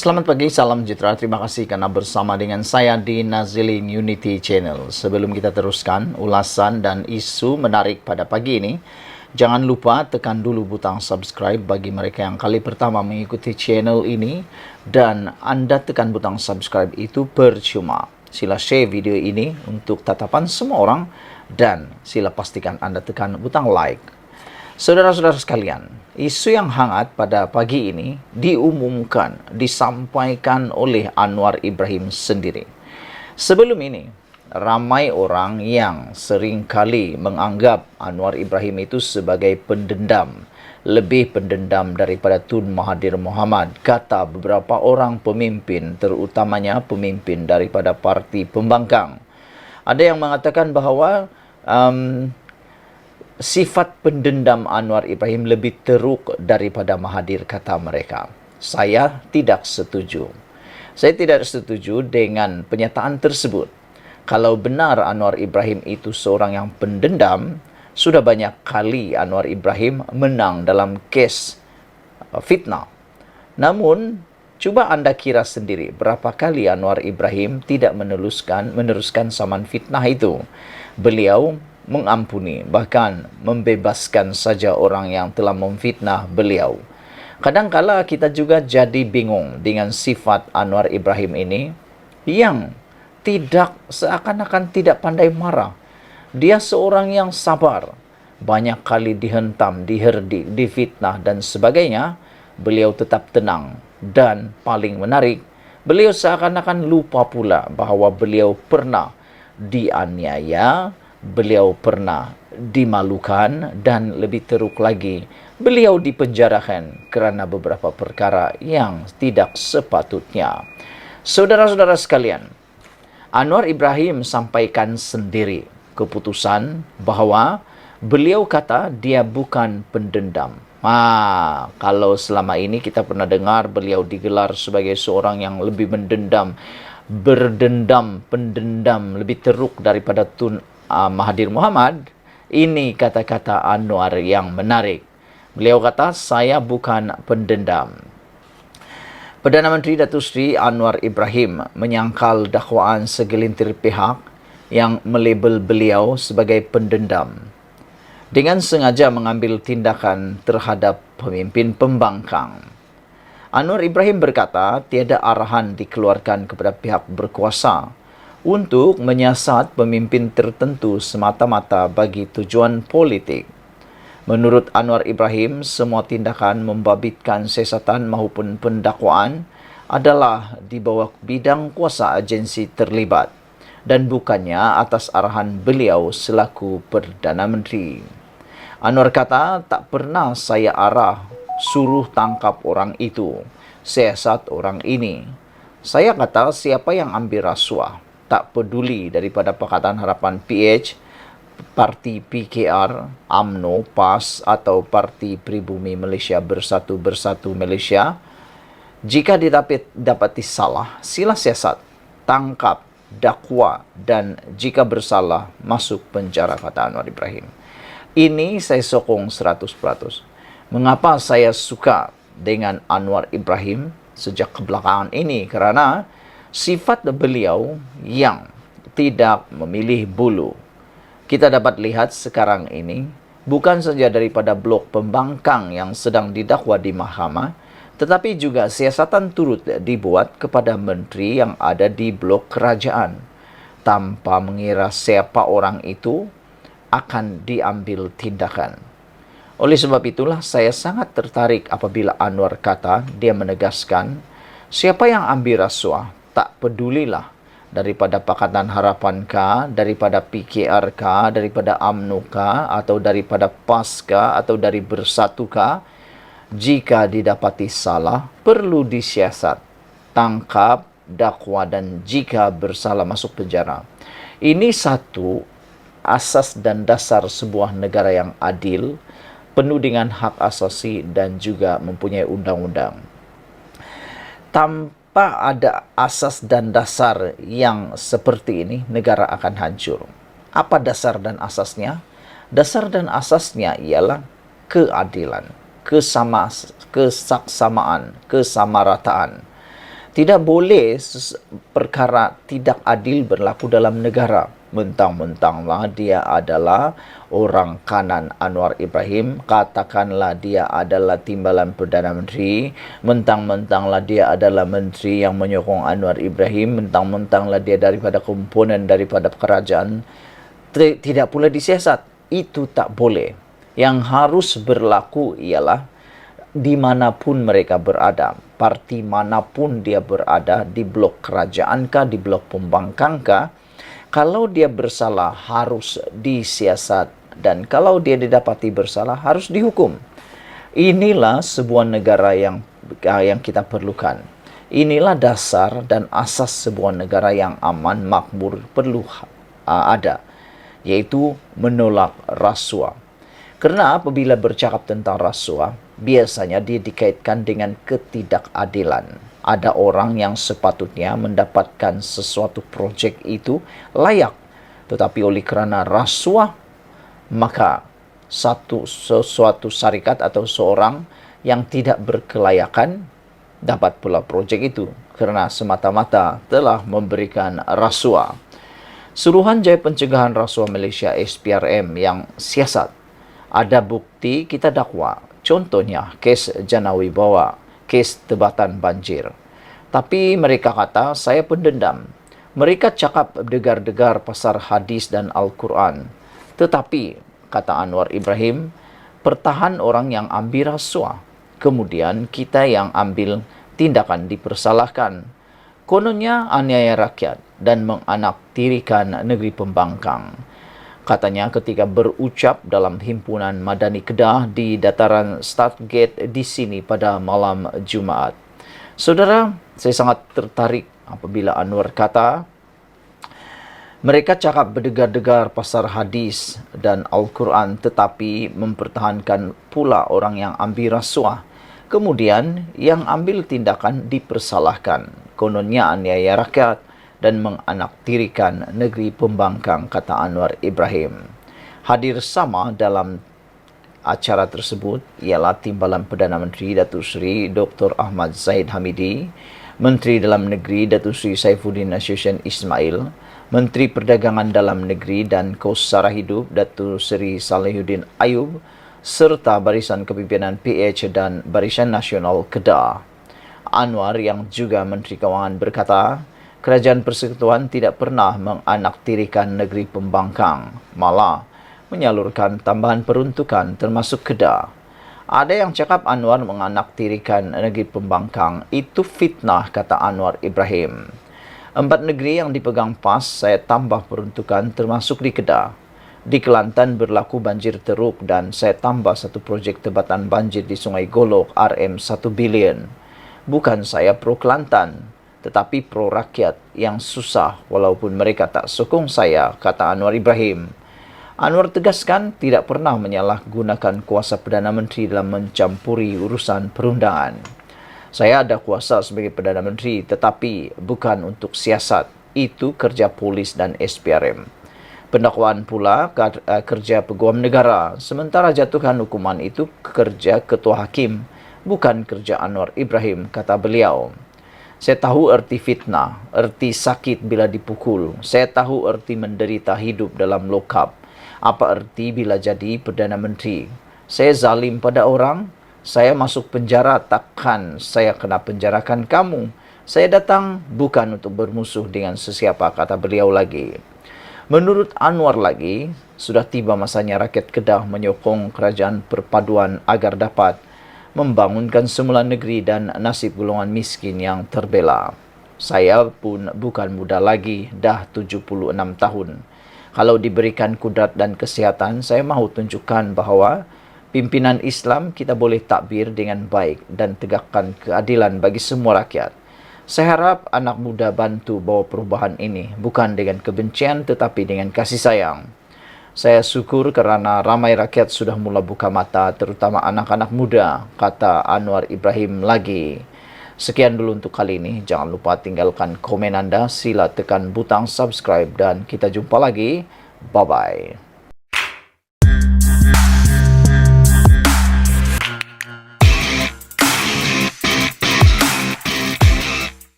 Selamat pagi, salam sejahtera. Terima kasih karena bersama dengan saya di Nazilin Unity Channel. Sebelum kita teruskan ulasan dan isu menarik pada pagi ini, jangan lupa tekan dulu butang subscribe bagi mereka yang kali pertama mengikuti channel ini. Dan Anda tekan butang subscribe itu percuma. Sila share video ini untuk tatapan semua orang dan sila pastikan Anda tekan butang like. Saudara-saudara sekalian, isu yang hangat pada pagi ini disampaikan oleh Anwar Ibrahim sendiri. Sebelum ini, ramai orang yang seringkali menganggap Anwar Ibrahim itu sebagai pendendam, lebih pendendam daripada Tun Mahathir Mohamad, kata beberapa orang pemimpin, terutamanya pemimpin daripada parti pembangkang. Ada yang mengatakan bahawa sifat pendendam Anwar Ibrahim lebih teruk daripada Mahathir, kata mereka. Saya tidak setuju. Saya tidak setuju dengan pernyataan tersebut. Kalau benar Anwar Ibrahim itu seorang yang pendendam, sudah banyak kali Anwar Ibrahim menang dalam kes fitnah. Namun, cuba Anda kira sendiri berapa kali Anwar Ibrahim tidak meneruskan saman fitnah itu. Beliau mengampuni, bahkan membebaskan saja orang yang telah memfitnah beliau. Kadangkala kita juga jadi bingung dengan sifat Anwar Ibrahim ini yang seakan-akan tidak pandai marah. Dia seorang yang sabar, banyak kali dihentam, diherdik, difitnah dan sebagainya. Beliau tetap tenang dan paling menarik, beliau seakan-akan lupa pula bahawa beliau pernah dianiaya, beliau pernah dimalukan dan lebih teruk lagi, beliau dipenjarakan kerana beberapa perkara yang tidak sepatutnya. Saudara-saudara sekalian, Anwar Ibrahim sampaikan sendiri keputusan bahawa beliau kata dia bukan pendendam. Kalau selama ini kita pernah dengar beliau digelar sebagai seorang yang lebih mendendam, berdendam, pendendam, lebih teruk daripada Tun Mahathir Mohamad. Ini kata-kata Anwar yang menarik. Beliau kata, saya bukan pendendam. Perdana Menteri Datuk Seri Anwar Ibrahim menyangkal dakwaan segelintir pihak yang melabel beliau sebagai pendendam dengan sengaja mengambil tindakan terhadap pemimpin pembangkang. Anwar Ibrahim berkata, tiada arahan dikeluarkan kepada pihak berkuasa untuk menyiasat pemimpin tertentu semata-mata bagi tujuan politik. Menurut Anwar Ibrahim, semua tindakan membabitkan siasatan maupun pendakwaan adalah di bawah bidang kuasa agensi terlibat dan bukannya atas arahan beliau selaku Perdana Menteri. Anwar kata, tak pernah saya arah suruh tangkap orang itu, siasat orang ini. Saya kata, siapa yang ambil rasuah, tak peduli daripada Pakatan Harapan PH, Parti PKR, UMNO, PAS atau Parti Pribumi Malaysia Bersatu Malaysia, jika didapati salah, sila siasat, tangkap, dakwa dan jika bersalah, masuk penjara, kata Anwar Ibrahim. Ini saya sokong 100%. Mengapa saya suka dengan Anwar Ibrahim sejak kebelakangan ini? Kerana sifat beliau yang tidak memilih bulu. Kita dapat lihat sekarang ini, bukan saja daripada blok pembangkang yang sedang didakwa di mahkamah, tetapi juga siasatan turut dibuat kepada menteri yang ada di blok kerajaan, tanpa mengira siapa orang itu akan diambil tindakan. Oleh sebab itulah saya sangat tertarik apabila Anwar kata, dia menegaskan, siapa yang ambil rasuah, tak pedulilah daripada Pakatan Harapan kah, daripada PKR kah, daripada UMNO kah, atau daripada PAS kah, atau dari Bersatu kah, jika didapati salah, perlu disiasat, tangkap, dakwa dan jika bersalah masuk penjara. Ini satu asas dan dasar sebuah negara yang adil, penuh dengan hak asasi dan juga mempunyai undang-undang. Tanpa ada asas dan dasar yang seperti ini, negara akan hancur. Apa dasar dan asasnya? Dasar dan asasnya ialah keadilan, kesaksamaan, kesamarataan. Tidak boleh perkara tidak adil berlaku dalam negara. Mentang-mentanglah dia adalah orang kanan Anwar Ibrahim, katakanlah dia adalah timbalan Perdana Menteri, mentang-mentanglah dia adalah menteri yang menyokong Anwar Ibrahim, mentang-mentanglah dia daripada komponen daripada kerajaan, tidak pula disiasat. Itu tak boleh. Yang harus berlaku ialah dimanapun mereka berada, parti manapun dia berada, di blok kerajaan kah, di blok pembangkang kah, kalau dia bersalah harus disiasat, dan kalau dia didapati bersalah harus dihukum. Inilah sebuah negara yang kita perlukan. Inilah dasar dan asas sebuah negara yang aman, makmur perlu ada, yaitu menolak rasuah. Karena apabila bercakap tentang rasuah, biasanya dia dikaitkan dengan ketidakadilan. Ada orang yang sepatutnya mendapatkan sesuatu projek itu layak, tetapi oleh kerana rasuah, maka sesuatu syarikat atau seorang yang tidak berkelayakan dapat pula projek itu kerana semata-mata telah memberikan rasuah. Suruhanjaya Pencegahan Rasuah Malaysia SPRM yang siasat. Ada bukti kita dakwa. Contohnya, kes Janawibawa, kes Tebatan Banjir. Tapi mereka kata, saya pendendam. Mereka cakap degar-degar pasar hadis dan Al-Quran. Tetapi, kata Anwar Ibrahim, pertahan orang yang ambil rasuah. Kemudian, kita yang ambil tindakan dipersalahkan. Kononnya aniaya rakyat dan menganaktirikan negeri pembangkang. Katanya ketika berucap dalam himpunan Madani Kedah di dataran Startgate di sini pada malam Jumaat. Saudara, saya sangat tertarik apabila Anwar kata, mereka cakap berdegar-degar pasar hadis dan Al-Quran tetapi mempertahankan pula orang yang ambil rasuah. Kemudian, yang ambil tindakan dipersalahkan. Kononnya aniaya rakyat dan menganaktirikan negeri pembangkang, kata Anwar Ibrahim. Hadir sama dalam acara tersebut ialah Timbalan Perdana Menteri Datuk Seri Dr. Ahmad Zahid Hamidi, Menteri Dalam Negeri Datuk Seri Saifuddin Nasution Ismail, Menteri Perdagangan Dalam Negeri dan Kos Sara Hidup Datuk Seri Salihuddin Ayub, serta Barisan Kepimpinan PH dan Barisan Nasional Kedah. Anwar yang juga Menteri Kewangan berkata, Kerajaan Persekutuan tidak pernah menganaktirikan negeri pembangkang, malah menyalurkan tambahan peruntukan termasuk Kedah. Ada yang cakap Anwar menganaktirikan negeri pembangkang, itu fitnah, kata Anwar Ibrahim. 4 negeri yang dipegang PAS saya tambah peruntukan termasuk di Kedah. Di Kelantan berlaku banjir teruk dan saya tambah satu projek tebatan banjir di Sungai Golok RM1 bilion. Bukan saya pro Kelantan, tetapi pro rakyat yang susah walaupun mereka tak sokong saya, kata Anwar Ibrahim. Anwar tegaskan tidak pernah menyalahgunakan kuasa Perdana Menteri dalam mencampuri urusan perundangan. Saya ada kuasa sebagai Perdana Menteri tetapi bukan untuk siasat. Itu kerja polis dan SPRM. Pendakwaan pula kerja peguam negara, sementara jatuhkan hukuman itu kerja ketua hakim, bukan kerja Anwar Ibrahim, kata beliau. Saya tahu erti fitnah, erti sakit bila dipukul. Saya tahu erti menderita hidup dalam lokap. Apa erti bila jadi Perdana Menteri. Saya zalim pada orang, saya masuk penjara, takkan saya kena penjarakan kamu. Saya datang bukan untuk bermusuh dengan sesiapa, kata beliau lagi. Menurut Anwar lagi, sudah tiba masanya rakyat Kedah menyokong kerajaan perpaduan agar dapat membangunkan semula negeri dan nasib golongan miskin yang terbela. Saya pun bukan muda lagi, dah 76 tahun. Kalau diberikan kudrat dan kesihatan, saya mahu tunjukkan bahawa pimpinan Islam kita boleh takbir dengan baik dan tegakkan keadilan bagi semua rakyat. Saya harap anak muda bantu bawa perubahan ini, bukan dengan kebencian tetapi dengan kasih sayang. Saya syukur kerana ramai rakyat sudah mula buka mata, terutama anak-anak muda, kata Anwar Ibrahim lagi. Sekian dulu untuk kali ini. Jangan lupa tinggalkan komen anda, sila tekan butang subscribe dan kita jumpa lagi. Bye-bye.